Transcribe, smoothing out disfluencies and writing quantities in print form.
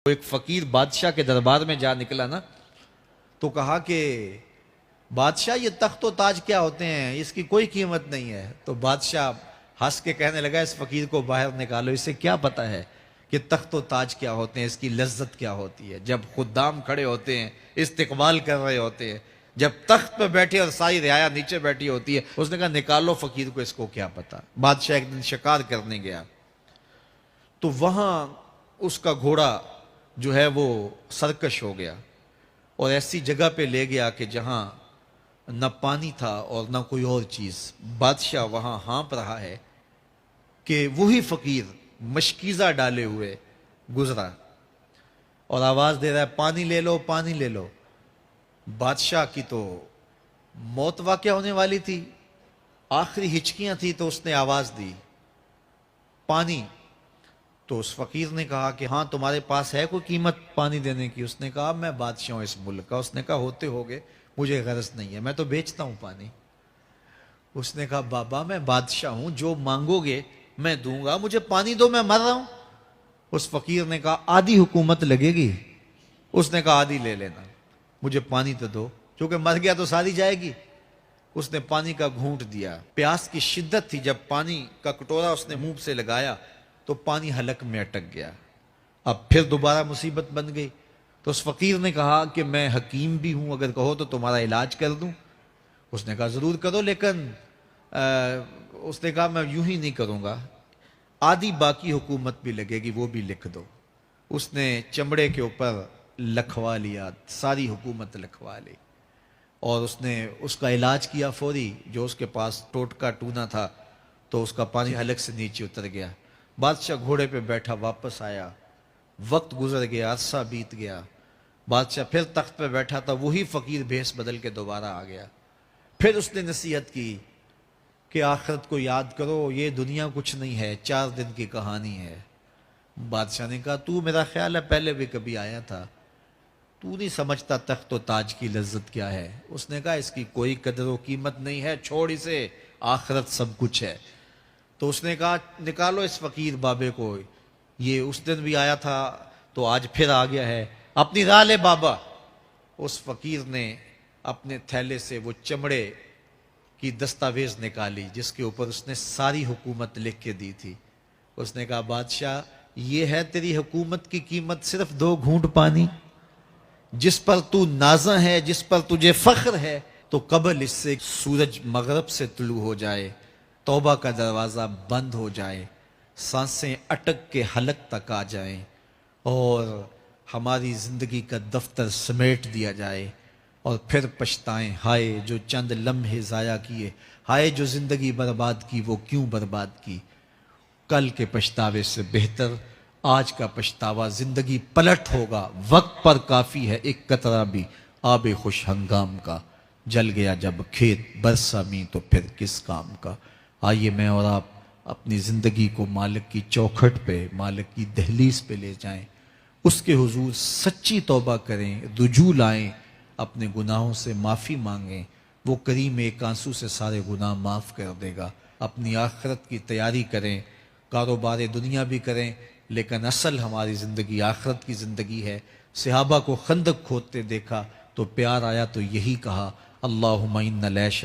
ایک فقیر بادشاہ کے دربار میں جا نکلا نا تو کہا کہ بادشاہ یہ تخت و تاج کیا ہوتے ہیں، اس کی کوئی قیمت نہیں ہے۔ تو بادشاہ ہنس کے کہنے لگا اس فقیر کو باہر نکالو، اسے کیا پتا ہے کہ تخت و تاج کیا ہوتے ہیں، اس کی لذت کیا ہوتی ہے۔ جب خدام کھڑے ہوتے ہیں، استقبال کر رہے ہوتے ہیں، جب تخت پہ بیٹھے اور ساری رعایا نیچے بیٹھی ہوتی ہے، اس نے کہا نکالو فقیر کو، اس کو کیا پتا۔ بادشاہ ایک دن شکار کرنے گیا تو وہاں اس کا گھوڑا جو ہے وہ سرکش ہو گیا اور ایسی جگہ پہ لے گیا کہ جہاں نہ پانی تھا اور نہ کوئی اور چیز۔ بادشاہ وہاں ہانپ رہا ہے کہ وہی فقیر مشکیزہ ڈالے ہوئے گزرا اور آواز دے رہا ہے پانی لے لو، پانی لے لو۔ بادشاہ کی تو موت واقع ہونے والی تھی، آخری ہچکیاں تھی تو اس نے آواز دی پانی۔ تو اس فقیر نے کہا کہ ہاں تمہارے پاس ہے کوئی قیمت پانی دینے کی؟ اس نے کہا میں بادشاہ ہوں اس ملک کا۔ اس نے کہا ہوتے ہوگے، مجھے غرض نہیں ہے، میں تو بیچتا ہوں پانی۔ اس نے کہا بابا میں بادشاہ ہوں، جو مانگو گے میں دوں گا، مجھے پانی دو، میں مر رہا ہوں۔ اس فقیر نے کہا آدھی حکومت لگے گی۔ اس نے کہا آدھی لے لینا، مجھے پانی تو دو، کیونکہ مر گیا تو ساری جائے گی۔ اس نے پانی کا گھونٹ دیا، پیاس کی شدت تھی، جب پانی کا کٹورا اس نے منہ سے لگایا تو پانی حلق میں اٹک گیا۔ اب پھر دوبارہ مصیبت بن گئی تو اس فقیر نے کہا کہ میں حکیم بھی ہوں، اگر کہو تو تمہارا علاج کر دوں۔ اس نے کہا ضرور کرو، لیکن اس نے کہا میں یوں ہی نہیں کروں گا، آدھی باقی حکومت بھی لگے گی، وہ بھی لکھ دو۔ اس نے چمڑے کے اوپر لکھوا لیا، ساری حکومت لکھوا لی اور اس نے اس کا علاج کیا فوری۔ جو اس کے پاس ٹوٹکا ٹونا تھا تو اس کا پانی حلق سے نیچے اتر گیا۔ بادشاہ گھوڑے پہ بیٹھا واپس آیا، وقت گزر گیا، عرصہ بیت گیا، بادشاہ پھر تخت پہ بیٹھا تھا، وہی فقیر بھیس بدل کے دوبارہ آ گیا۔ پھر اس نے نصیحت کی کہ آخرت کو یاد کرو، یہ دنیا کچھ نہیں ہے، 4 دن کی کہانی ہے۔ بادشاہ نے کہا تو میرا خیال ہے پہلے بھی کبھی آیا تھا، تو نہیں سمجھتا تخت و تاج کی لذت کیا ہے۔ اس نے کہا اس کی کوئی قدر و قیمت نہیں ہے، چھوڑ اسے، آخرت سب کچھ ہے۔ تو اس نے کہا نکالو اس فقیر بابے کو، یہ اس دن بھی آیا تھا تو آج پھر آ گیا ہے، اپنی راہ لے بابا۔ اس فقیر نے اپنے تھیلے سے وہ چمڑے کی دستاویز نکالی جس کے اوپر اس نے ساری حکومت لکھ کے دی تھی۔ اس نے کہا بادشاہ یہ ہے تیری حکومت کی قیمت، صرف 2 گھونٹ پانی، جس پر تو نازاں ہے، جس پر تجھے فخر ہے، تو قبل اس سے سورج مغرب سے طلوع ہو جائے، توبہ کا دروازہ بند ہو جائے، سانسیں اٹک کے حلق تک آ جائیں اور ہماری زندگی کا دفتر سمیٹ دیا جائے، اور پھر پچھتائیں ہائے جو چند لمحے ضائع کیے، ہائے جو زندگی برباد کی وہ کیوں برباد کی۔ کل کے پچھتاوے سے بہتر آج کا پچھتاوا، زندگی پلٹ ہوگا، وقت پر کافی ہے ایک قطرہ بھی آب خوش ہنگام کا، جل گیا جب کھیت برسا می تو پھر کس کام کا۔ آئیے میں اور آپ اپنی زندگی کو مالک کی چوکھٹ پہ، مالک کی دہلیز پہ لے جائیں، اس کے حضور سچی توبہ کریں، رجوع لائیں، اپنے گناہوں سے معافی مانگیں، وہ کریم ایک آنسو سے سارے گناہ معاف کر دے گا۔ اپنی آخرت کی تیاری کریں، کاروبار دنیا بھی کریں، لیکن اصل ہماری زندگی آخرت کی زندگی ہے۔ صحابہ کو خندق کھودتے دیکھا تو پیار آیا تو یہی کہا اللہم ان العیش